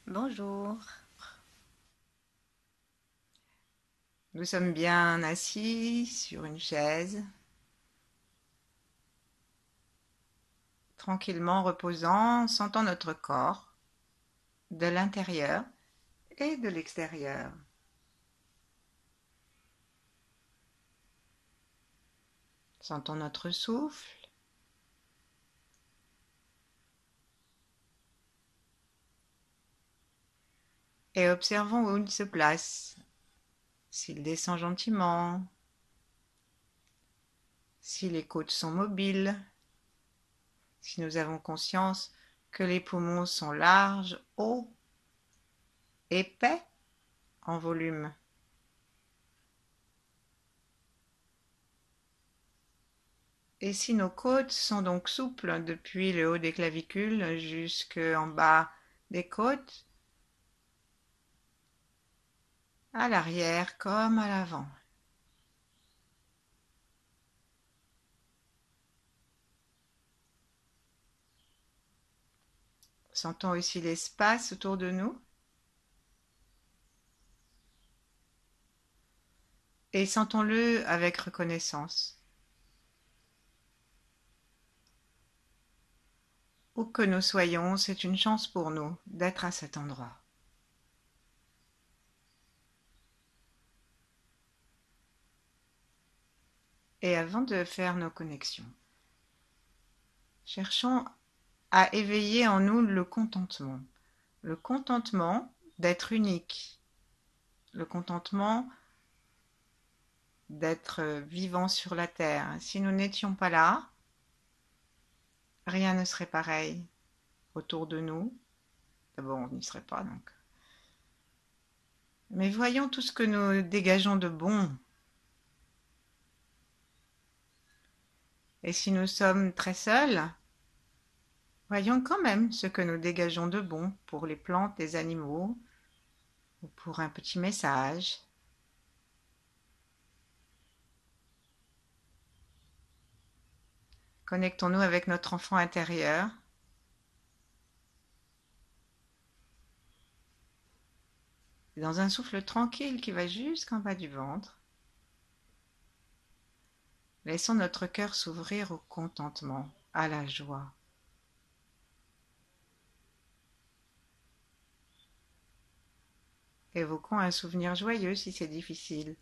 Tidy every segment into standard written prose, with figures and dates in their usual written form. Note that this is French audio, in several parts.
Bonjour. Nous sommes bien assis sur une chaise, tranquillement reposant, sentant notre corps de l'intérieur et de l'extérieur. Sentons notre souffle et observons où il se place, s'il descend gentiment, si les côtes sont mobiles, si nous avons conscience que les poumons sont larges, hauts, épais en volume. Et si nos côtes sont donc souples depuis le haut des clavicules jusqu'en bas des côtes, à l'arrière comme à l'avant. Sentons aussi l'espace autour de nous et sentons-le avec reconnaissance. Où que nous soyons, c'est une chance pour nous d'être à cet endroit. Et avant de faire nos connexions, cherchons à éveiller en nous le contentement. Le contentement d'être unique. Le contentement d'être vivant sur la terre. Si nous n'étions pas là, rien ne serait pareil autour de nous. D'abord, on n'y serait pas donc. Mais voyons tout ce que nous dégageons de bon. Et si nous sommes très seuls, voyons quand même ce que nous dégageons de bon pour les plantes, les animaux, ou pour un petit message. Connectons-nous avec notre enfant intérieur. Dans un souffle tranquille qui va jusqu'en bas du ventre, laissons notre cœur s'ouvrir au contentement, à la joie. Évoquons un souvenir joyeux si c'est difficile.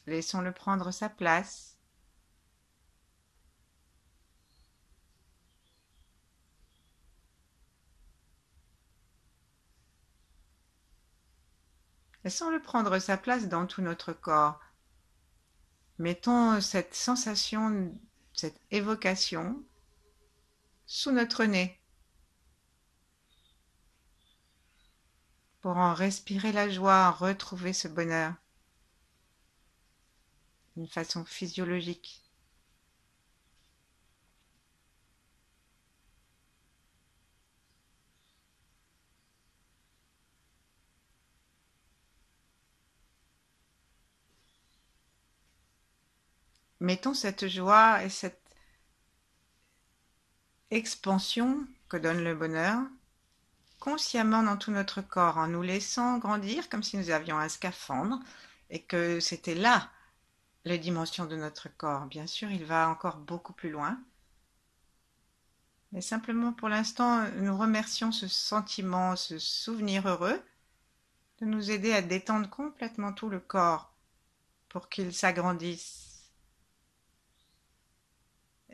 Laissons-le prendre sa place. Laissons-le prendre sa place dans tout notre corps. Mettons cette sensation, cette évocation sous notre nez pour en respirer la joie, en retrouver ce bonheur d'une façon physiologique. Mettons cette joie et cette expansion que donne le bonheur consciemment dans tout notre corps en nous laissant grandir comme si nous avions un scaphandre et que c'était là les dimensions de notre corps. Bien sûr, il va encore beaucoup plus loin. Mais simplement pour l'instant, nous remercions ce sentiment, ce souvenir heureux de nous aider à détendre complètement tout le corps pour qu'il s'agrandisse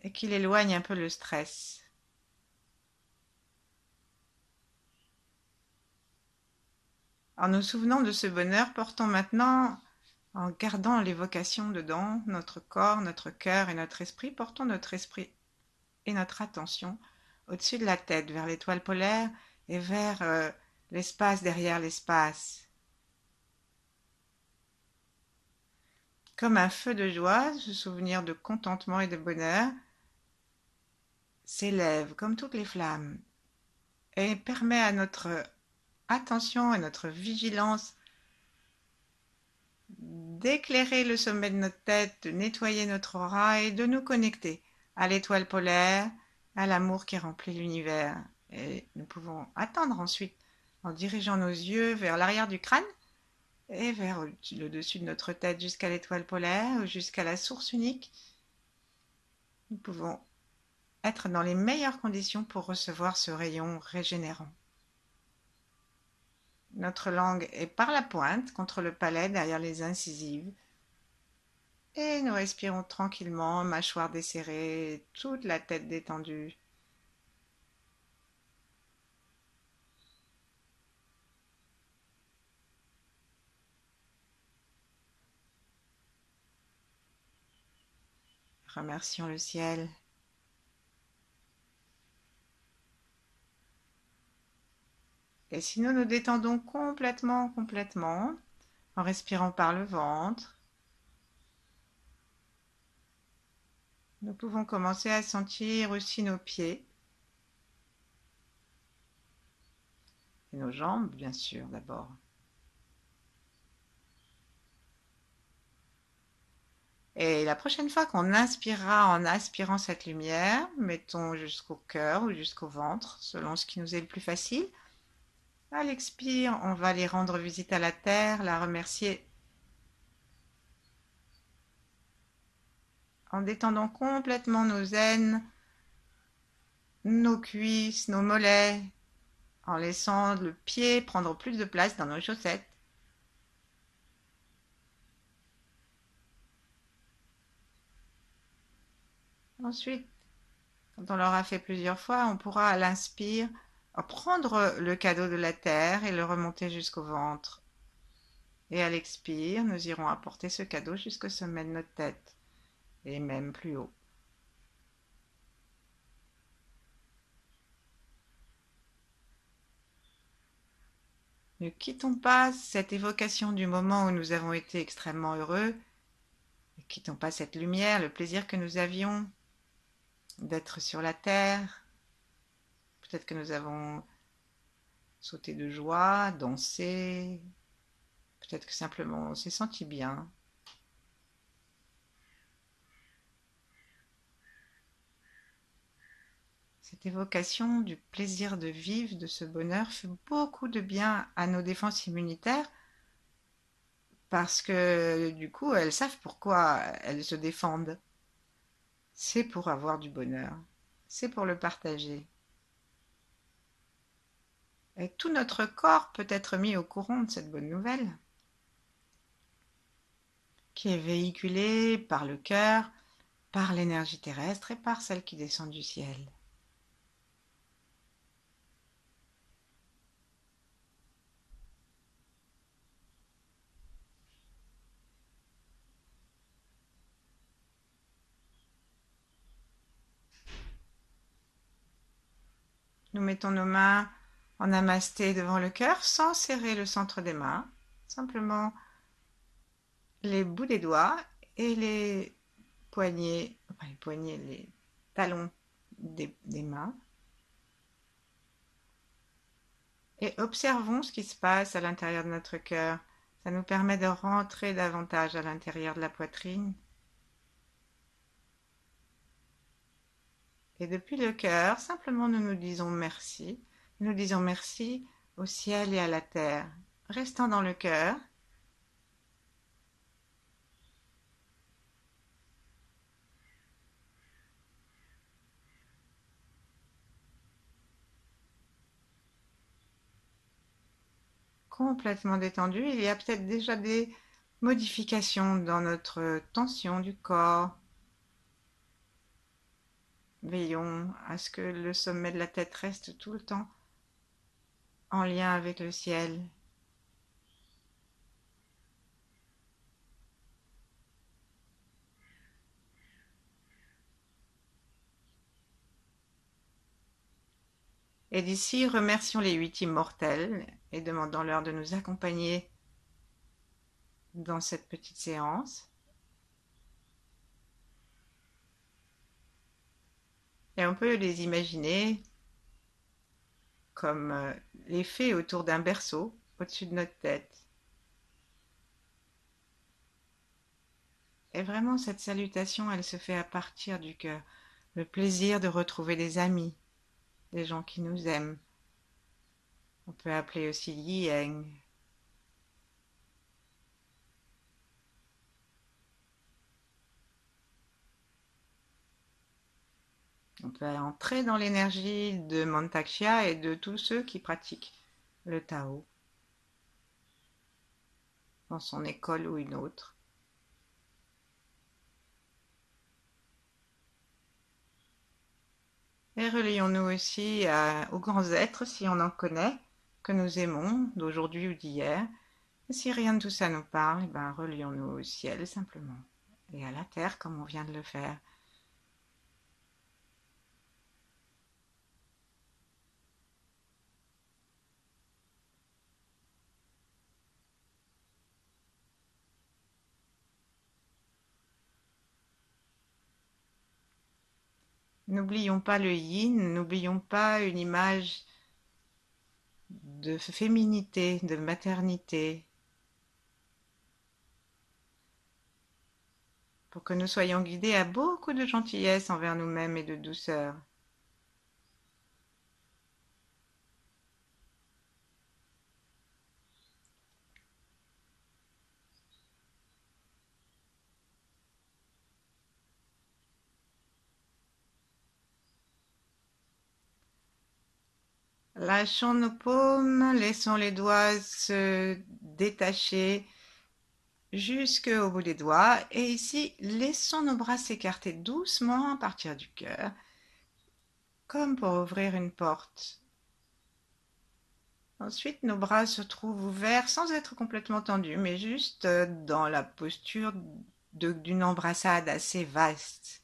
et qu'il éloigne un peu le stress. En nous souvenant de ce bonheur, portons maintenant, en gardant l'évocation dedans, notre corps, notre cœur et notre esprit, portons notre esprit et notre attention au-dessus de la tête, vers l'étoile polaire et vers l'espace derrière l'espace. Comme un feu de joie, ce souvenir de contentement et de bonheur s'élève comme toutes les flammes et permet à notre attention et notre vigilance d'éclairer le sommet de notre tête, de nettoyer notre aura et de nous connecter à l'étoile polaire, à l'amour qui remplit l'univers. Et nous pouvons attendre ensuite, en dirigeant nos yeux vers l'arrière du crâne et vers le dessus de notre tête jusqu'à l'étoile polaire ou jusqu'à la source unique. Nous pouvons être dans les meilleures conditions pour recevoir ce rayon régénérant. Notre langue est par la pointe contre le palais derrière les incisives. Et nous respirons tranquillement, mâchoire desserrée, toute la tête détendue. Remercions le ciel. Et si nous nous détendons complètement, en respirant par le ventre, nous pouvons commencer à sentir aussi nos pieds et nos jambes, bien sûr, d'abord. Et la prochaine fois qu'on inspirera en aspirant cette lumière, mettons jusqu'au cœur ou jusqu'au ventre, selon ce qui nous est le plus facile. À l'expire, on va aller rendre visite à la terre, la remercier en détendant complètement nos aines, nos cuisses, nos mollets, en laissant le pied prendre plus de place dans nos chaussettes. Ensuite, quand on l'aura fait plusieurs fois, on pourra à l'inspire prendre le cadeau de la terre et le remonter jusqu'au ventre. Et à l'expire, nous irons apporter ce cadeau jusqu'au sommet de notre tête, et même plus haut. Ne quittons pas cette évocation du moment où nous avons été extrêmement heureux, ne quittons pas cette lumière, le plaisir que nous avions d'être sur la terre. Peut-être que nous avons sauté de joie, dansé, peut-être que simplement on s'est senti bien. Cette évocation du plaisir de vivre, de ce bonheur, fait beaucoup de bien à nos défenses immunitaires parce que du coup, elles savent pourquoi elles se défendent. C'est pour avoir du bonheur, c'est pour le partager. Et tout notre corps peut être mis au courant de cette bonne nouvelle, qui est véhiculée par le cœur, par l'énergie terrestre et par celle qui descend du ciel. Nous mettons nos mains en namasté devant le cœur sans serrer le centre des mains, simplement les bouts des doigts et les poignets, enfin les poignets, les talons des mains. Et observons ce qui se passe à l'intérieur de notre cœur. Ça nous permet de rentrer davantage à l'intérieur de la poitrine. Et depuis le cœur, simplement nous nous disons merci. Nous disons merci au ciel et à la terre. Restant dans le cœur, complètement détendu, il y a peut-être déjà des modifications dans notre tension du corps. Veillons à ce que le sommet de la tête reste tout le temps en lien avec le ciel. Et d'ici, remercions les 8 immortels et demandons-leur de nous accompagner dans cette petite séance. Et on peut les imaginer comme les fées autour d'un berceau au-dessus de notre tête. Et vraiment, cette salutation, elle se fait à partir du cœur. le plaisir de retrouver des amis, des gens qui nous aiment. On peut appeler aussi Ying. On peut entrer dans l'énergie de Mantak-Chia et de tous ceux qui pratiquent le Tao, dans son école ou une autre. Et relions-nous aussi aux grands êtres, si on en connaît, que nous aimons, d'aujourd'hui ou d'hier. Et si rien de tout ça nous parle, eh ben, relions-nous au ciel simplement, et à la terre comme on vient de le faire. N'oublions pas le yin, n'oublions pas une image de féminité, de maternité, pour que nous soyons guidés à beaucoup de gentillesse envers nous-mêmes et de douceur. Lâchons nos paumes, laissons les doigts se détacher jusqu'au bout des doigts. Et ici, laissons nos bras s'écarter doucement à partir du cœur, comme pour ouvrir une porte. Ensuite, nos bras se trouvent ouverts sans être complètement tendus, mais juste dans la posture d'une embrassade assez vaste.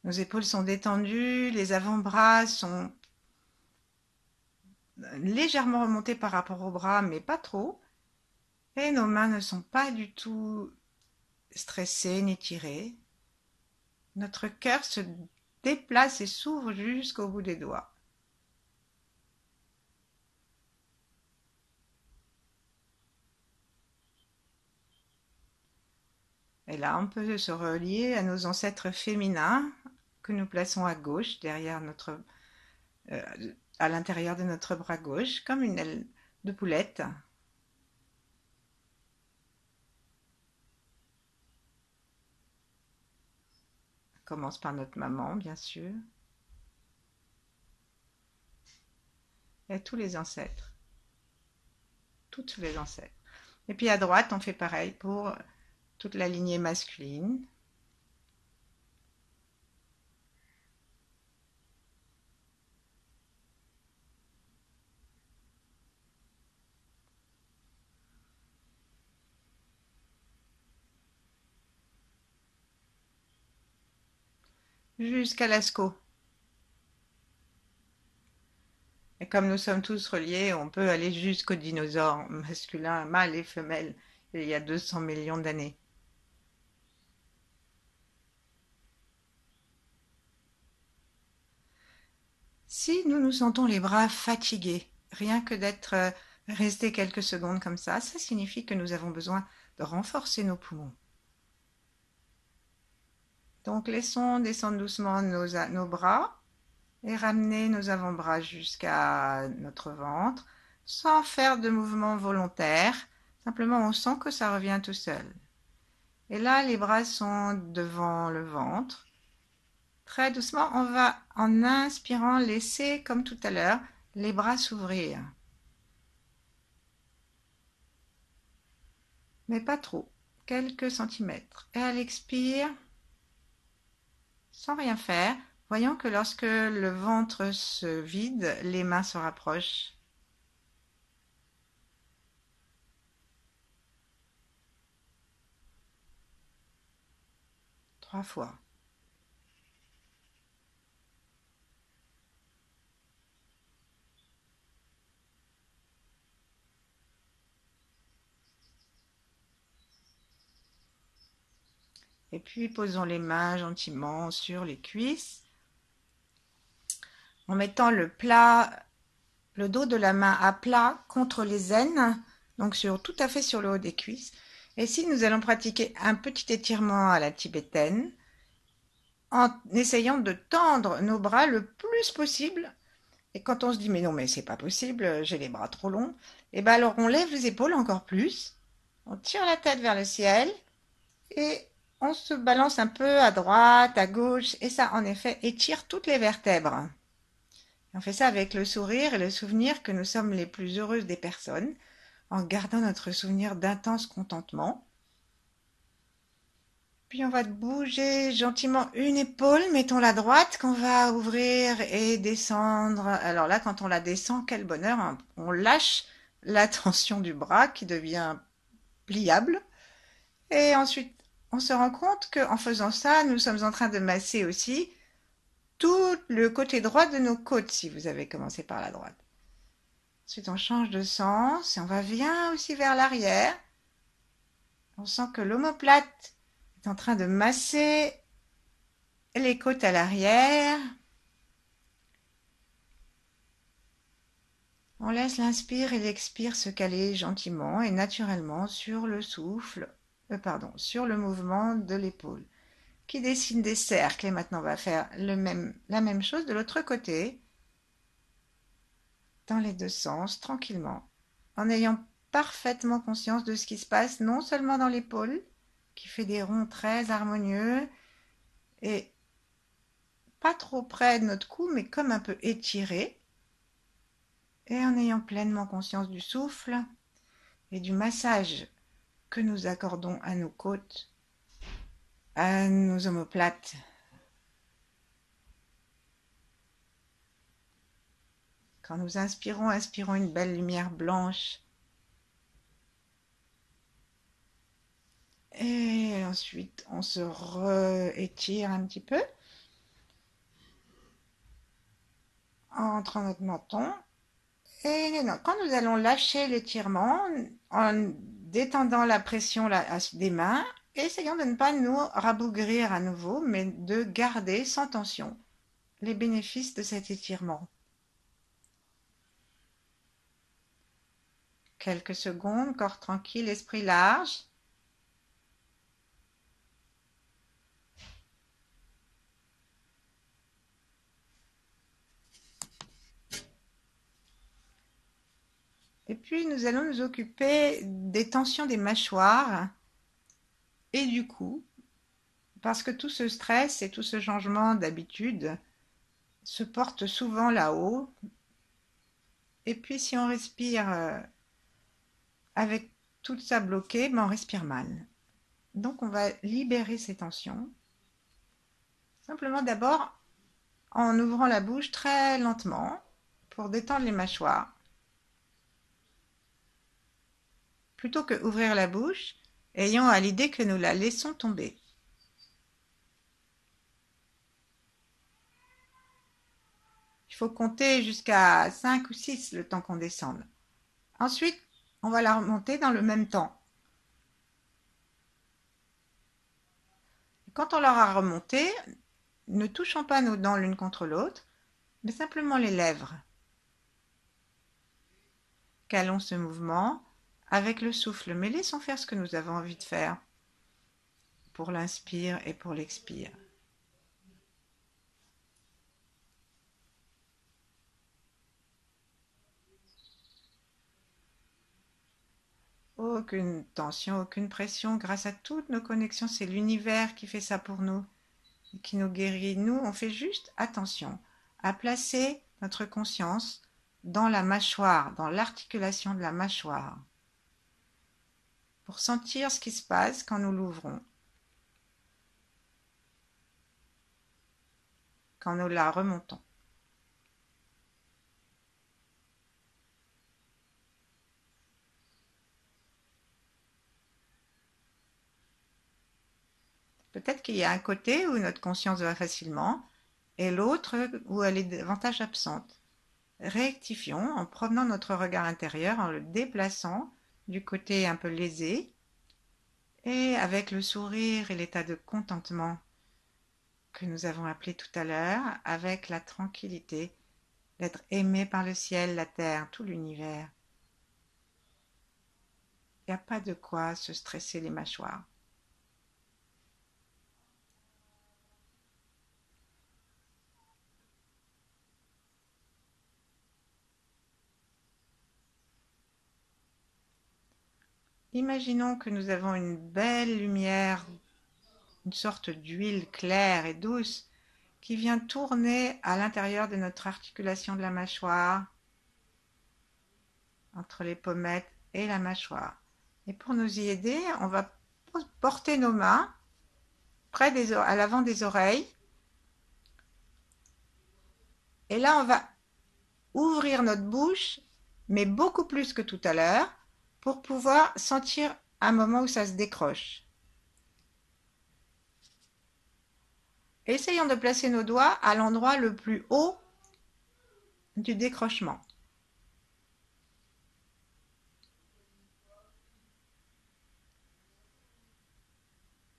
Nos épaules sont détendues, les avant-bras sont légèrement remontés par rapport aux bras, mais pas trop. Et nos mains ne sont pas du tout stressées ni tirées. Notre cœur se déplace et s'ouvre jusqu'au bout des doigts. Et là, on peut se relier à nos ancêtres féminins que nous plaçons à gauche, euh, à l'intérieur de notre bras gauche, comme une aile de poulette. On commence par notre maman, bien sûr, et tous les ancêtres, toutes les ancêtres. Et puis à droite, on fait pareil pour toute la lignée masculine. Jusqu'à l'asco. Et comme nous sommes tous reliés, on peut aller jusqu'aux dinosaures masculins, mâles et femelles, il y a 200 millions d'années. Si nous nous sentons les bras fatigués, rien que d'être restés quelques secondes comme ça signifie que nous avons besoin de renforcer nos poumons. Donc laissons descendre doucement nos bras et ramener nos avant-bras jusqu'à notre ventre sans faire de mouvement volontaire. Simplement, on sent que ça revient tout seul. Et là, les bras sont devant le ventre. Très doucement, on va, en inspirant, laisser, comme tout à l'heure, les bras s'ouvrir. Mais pas trop, quelques centimètres. Et à l'expire, sans rien faire, voyons que lorsque le ventre se vide, les mains se rapprochent. 3 fois. Et puis posons les mains gentiment sur les cuisses en mettant le dos de la main à plat contre les aines, donc tout à fait sur le haut des cuisses. Et ici, nous allons pratiquer un petit étirement à la tibétaine. en essayant de tendre nos bras le plus possible. Et quand on se dit mais non mais c'est pas possible, j'ai les bras trop longs, et ben alors on lève les épaules encore plus, on tire la tête vers le ciel et on se balance un peu à droite, à gauche, et ça en effet étire toutes les vertèbres. On fait ça avec le sourire et le souvenir que nous sommes les plus heureuses des personnes, en gardant notre souvenir d'intense contentement. Puis on va bouger gentiment une épaule, mettons la droite qu'on va ouvrir et descendre. Alors là, quand on la descend, quel bonheur, hein. On lâche la tension du bras qui devient pliable. Et ensuite, on se rend compte qu'en faisant ça, nous sommes en train de masser aussi tout le côté droit de nos côtes, si vous avez commencé par la droite. Ensuite, on change de sens et on va bien aussi vers l'arrière. On sent que l'omoplate est en train de masser les côtes à l'arrière. On laisse l'inspire et l'expire se caler gentiment et naturellement sur le souffle, sur le mouvement de l'épaule, qui dessine des cercles. Et maintenant, on va faire la même chose de l'autre côté, dans les deux sens, tranquillement, en ayant parfaitement conscience de ce qui se passe, non seulement dans l'épaule, qui fait des ronds très harmonieux, et pas trop près de notre cou, mais comme un peu étiré, et en ayant pleinement conscience du souffle et du massage que nous accordons à nos côtes, à nos omoplates. Quand nous inspirons, inspirons une belle lumière blanche. Et ensuite, on se réétire un petit peu en rentrant notre menton. Et quand nous allons lâcher l'étirement, en détendant la pression des mains, essayons de ne pas nous rabougrir à nouveau, mais de garder sans tension les bénéfices de cet étirement. Quelques secondes, corps tranquille, esprit large. Et puis nous allons nous occuper des tensions des mâchoires et du cou, parce que tout ce stress et tout ce changement d'habitude se porte souvent là-haut. Et puis si on respire avec tout ça bloqué, ben on respire mal. Donc on va libérer ces tensions. Simplement d'abord en ouvrant la bouche très lentement pour détendre les mâchoires. Plutôt que ouvrir la bouche, ayons à l'idée que nous la laissons tomber. Il faut compter jusqu'à 5 ou 6 le temps qu'on descende. Ensuite, on va la remonter dans le même temps. Quand on l'aura remontée, ne touchons pas nos dents l'une contre l'autre, mais simplement les lèvres. Calons ce mouvement avec le souffle, mais laissons faire ce que nous avons envie de faire pour l'inspire et pour l'expire. Aucune tension, aucune pression, grâce à toutes nos connexions, c'est l'univers qui fait ça pour nous, qui nous guérit. Nous, on fait juste attention à placer notre conscience dans la mâchoire, dans l'articulation de la mâchoire, pour sentir ce qui se passe quand nous l'ouvrons, quand nous la remontons. Peut-être qu'il y a un côté où notre conscience va facilement et l'autre où elle est davantage absente. Rectifions en promenant notre regard intérieur, en le déplaçant du côté un peu lésé et avec le sourire et l'état de contentement que nous avons appelé tout à l'heure, avec la tranquillité d'être aimé par le ciel, la terre, tout l'univers. Il n'y a pas de quoi se stresser les mâchoires. Imaginons que nous avons une belle lumière, une sorte d'huile claire et douce qui vient tourner à l'intérieur de notre articulation de la mâchoire, entre les pommettes et la mâchoire. Et pour nous y aider, on va porter nos mains à l'avant des oreilles. Et là, on va ouvrir notre bouche, mais beaucoup plus que tout à l'heure, pour pouvoir sentir un moment où ça se décroche. Essayons de placer nos doigts à l'endroit le plus haut du décrochement.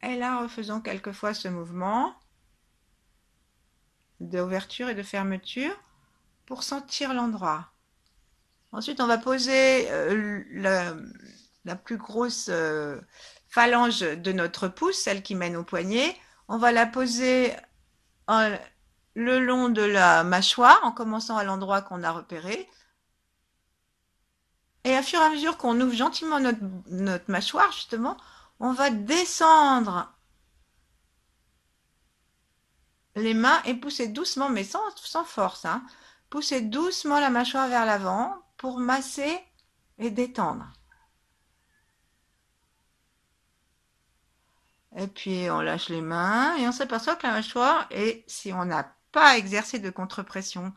Et là, refaisons quelquefois ce mouvement d'ouverture et de fermeture pour sentir l'endroit. Ensuite, on va poser la plus grosse phalange de notre pouce, celle qui mène au poignet. On va la poser le long de la mâchoire, en commençant à l'endroit qu'on a repéré. Et à fur et à mesure qu'on ouvre gentiment notre mâchoire, justement, on va descendre les mains et pousser doucement, mais sans force, hein. Pousser doucement la mâchoire vers l'avant pour masser et détendre. Et puis on lâche les mains et on s'aperçoit que la mâchoire, et si on n'a pas exercé de contre-pression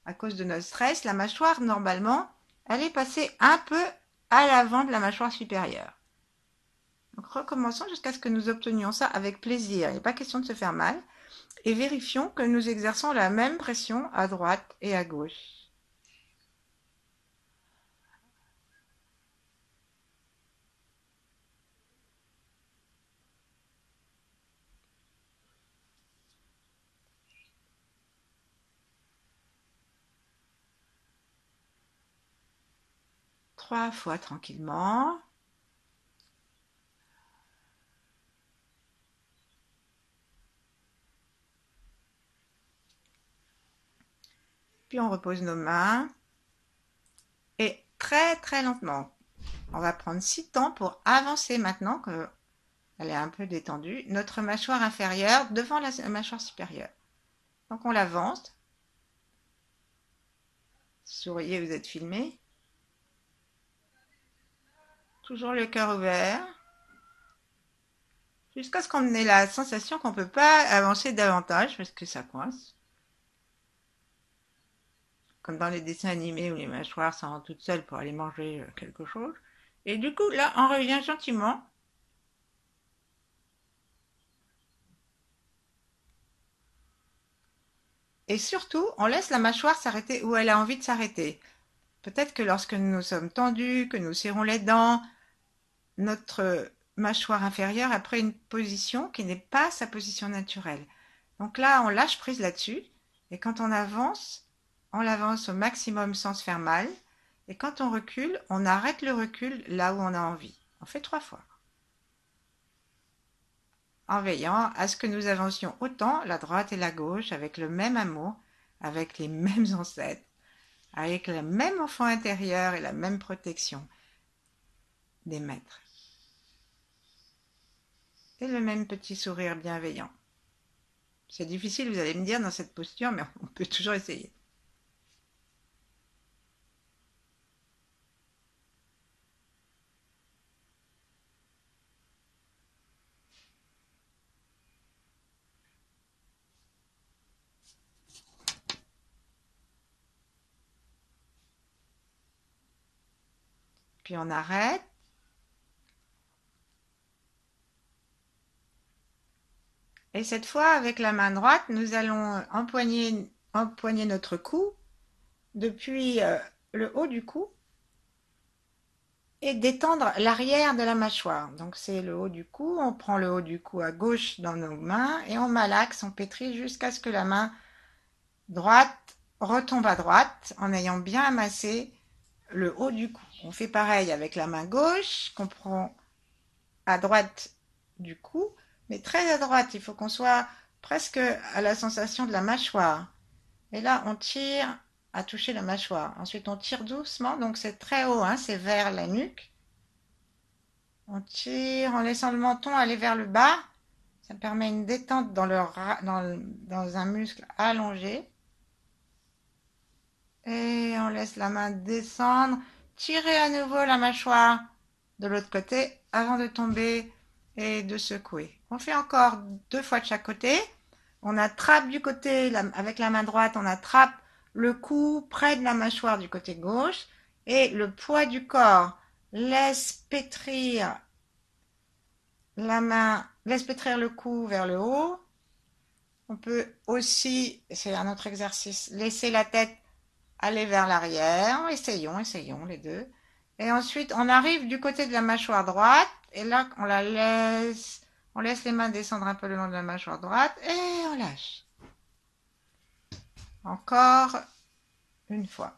à cause de notre stress, la mâchoire, normalement, elle est passée un peu à l'avant de la mâchoire supérieure. Donc recommençons jusqu'à ce que nous obtenions ça avec plaisir. Il n'est pas question de se faire mal. Et vérifions que nous exerçons la même pression à droite et à gauche. 3 fois tranquillement. Puis on repose nos mains. Et très très lentement. On va prendre 6 temps pour avancer maintenant qu'elle est un peu détendue. Notre mâchoire inférieure devant la mâchoire supérieure. Donc on l'avance. Souriez, vous êtes filmé. Toujours le cœur ouvert. Jusqu'à ce qu'on ait la sensation qu'on ne peut pas avancer davantage parce que ça coince. Comme dans les dessins animés où les mâchoires s'en vont toutes seules pour aller manger quelque chose. Et du coup, là, on revient gentiment. Et surtout, on laisse la mâchoire s'arrêter où elle a envie de s'arrêter. Peut-être que lorsque nous sommes tendus, que nous serrons les dents, notre mâchoire inférieure a pris une position qui n'est pas sa position naturelle. Donc là, on lâche prise là-dessus. Et quand on l'avance au maximum sans se faire mal. Et quand on recule, on arrête le recul là où on a envie. On fait 3 fois. En veillant à ce que nous avancions autant la droite et la gauche avec le même amour, avec les mêmes ancêtres, avec le même enfant intérieur et la même protection des maîtres. Et le même petit sourire bienveillant. C'est difficile, vous allez me dire, dans cette posture, mais on peut toujours essayer. Puis on arrête. Et cette fois, avec la main droite, nous allons empoigner notre cou depuis le haut du cou et détendre l'arrière de la mâchoire. Donc c'est le haut du cou, on prend le haut du cou à gauche dans nos mains et on malaxe, on pétrit jusqu'à ce que la main droite retombe à droite en ayant bien amassé le haut du cou. On fait pareil avec la main gauche qu'on prend à droite du cou, mais très à droite. Il faut qu'on soit presque à la sensation de la mâchoire. Et là, on tire à toucher la mâchoire. Ensuite, on tire doucement, donc c'est très haut, hein, c'est vers la nuque. On tire en laissant le menton aller vers le bas. Ça permet une détente dans un muscle allongé. Et on laisse la main descendre. Tirez à nouveau la mâchoire de l'autre côté avant de tomber et de secouer. On fait encore 2 fois de chaque côté. On attrape du côté, avec la main droite, on attrape le cou près de la mâchoire du côté gauche et le poids du corps laisse pétrir la main, laisse pétrir le cou vers le haut. On peut aussi, c'est un autre exercice, laisser la tête aller vers l'arrière. Essayons les deux. Et ensuite, on arrive du côté de la mâchoire droite. Et là, on laisse les mains descendre un peu le long de la mâchoire droite. Et on lâche. Encore une fois.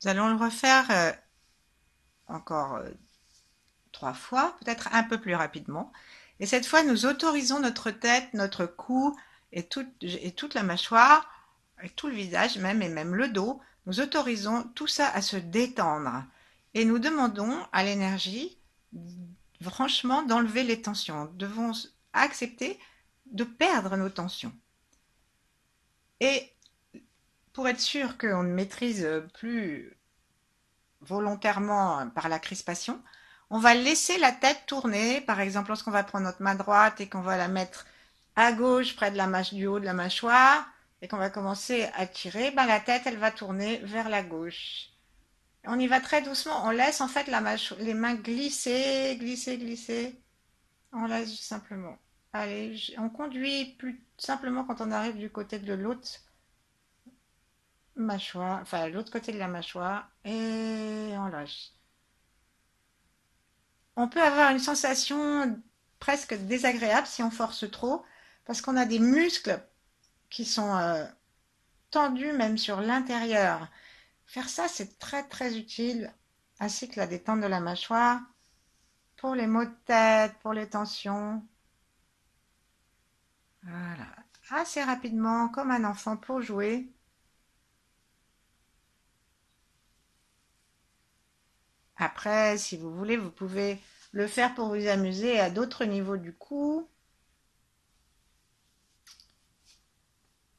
Nous allons le refaire encore 3 fois, peut-être un peu plus rapidement. Et cette fois, nous autorisons notre tête, notre cou et toute la mâchoire, et tout le visage même, et même le dos, nous autorisons tout ça à se détendre. Et nous demandons à l'énergie, franchement, d'enlever les tensions. Nous devons accepter de perdre nos tensions. Et pour être sûr qu'on ne maîtrise plus volontairement par la crispation, on va laisser la tête tourner. Par exemple, lorsqu'on va prendre notre main droite et qu'on va la mettre à gauche près de du haut de la mâchoire et qu'on va commencer à tirer, ben la tête elle va tourner vers la gauche. On y va très doucement, on laisse en fait les mains glisser, glisser, glisser. On laisse simplement. Allez, on conduit plus simplement quand on arrive du côté de l'autre mâchoire, enfin l'autre côté de la mâchoire, et on lâche. On peut avoir une sensation presque désagréable si on force trop, parce qu'on a des muscles qui sont tendus même sur l'intérieur. Faire ça, c'est très très utile, ainsi que la détente de la mâchoire, pour les maux de tête, pour les tensions. Voilà. Assez rapidement, comme un enfant pour jouer. Après, si vous voulez, vous pouvez le faire pour vous amuser à d'autres niveaux du cou.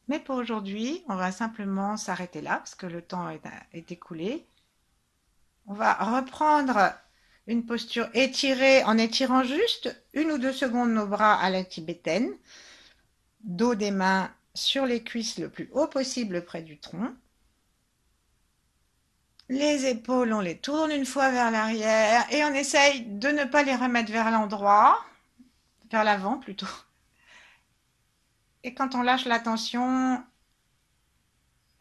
Mais pour aujourd'hui, on va simplement s'arrêter là parce que le temps est écoulé. On va reprendre une posture étirée en étirant juste 1 ou 2 secondes nos bras à la tibétaine. Dos des mains sur les cuisses le plus haut possible près du tronc. Les épaules, on les tourne une fois vers l'arrière et on essaye de ne pas les remettre vers l'endroit, vers l'avant plutôt. Et quand on lâche la tension,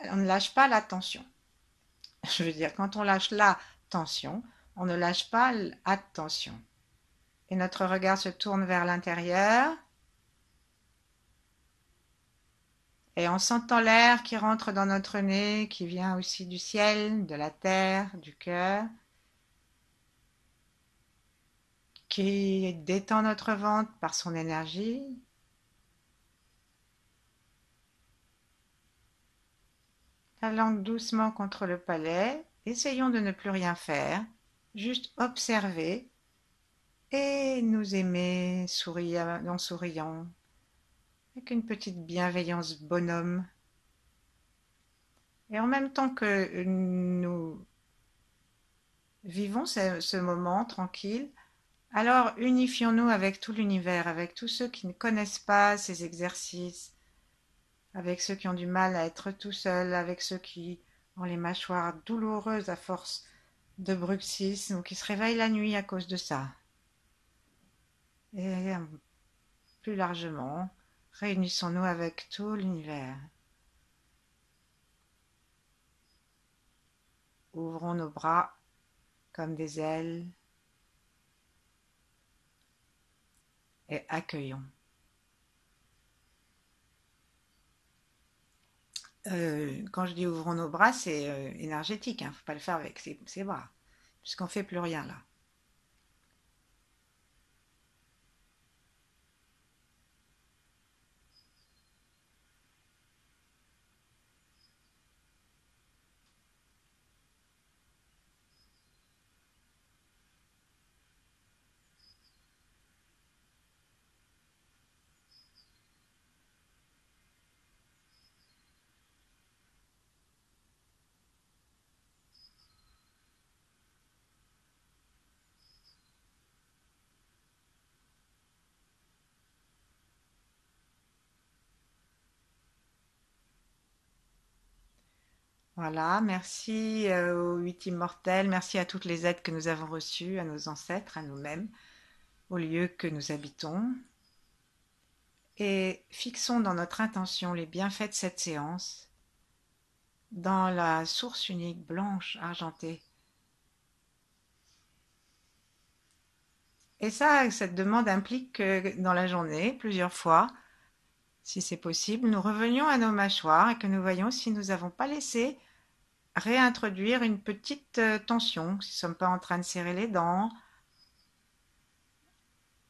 on ne lâche pas la tension. Je veux dire, quand on lâche la tension, on ne lâche pas l'attention. Et notre regard se tourne vers l'intérieur. Et on sentant l'air qui rentre dans notre nez, qui vient aussi du ciel, de la terre, du cœur, qui détend notre ventre par son énergie. La langue doucement contre le palais. Essayons de ne plus rien faire, juste observer et nous aimer en souriant, avec une petite bienveillance bonhomme. Et en même temps que nous vivons ce moment tranquille, alors unifions-nous avec tout l'univers, avec tous ceux qui ne connaissent pas ces exercices, avec ceux qui ont du mal à être tout seuls, avec ceux qui ont les mâchoires douloureuses à force de bruxisme ou qui se réveillent la nuit à cause de ça. Et plus largement, réunissons-nous avec tout l'univers. Ouvrons nos bras comme des ailes et accueillons. Quand je dis ouvrons nos bras, c'est énergétique, hein, faut pas le faire avec ses bras, puisqu'on fait plus rien là. Voilà, merci aux huit immortels, merci à toutes les aides que nous avons reçues, à nos ancêtres, à nous-mêmes, au lieu que nous habitons. Et fixons dans notre intention les bienfaits de cette séance, dans la source unique blanche argentée. Et ça, cette demande implique que dans la journée, plusieurs fois, si c'est possible, nous revenions à nos mâchoires et que nous voyions si nous n'avons pas laissé réintroduire une petite tension, si nous ne sommes pas en train de serrer les dents.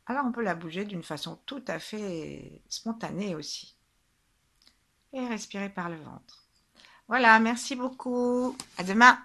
Alors on peut la bouger d'une façon tout à fait spontanée aussi. Et respirer par le ventre. Voilà, merci beaucoup. À demain.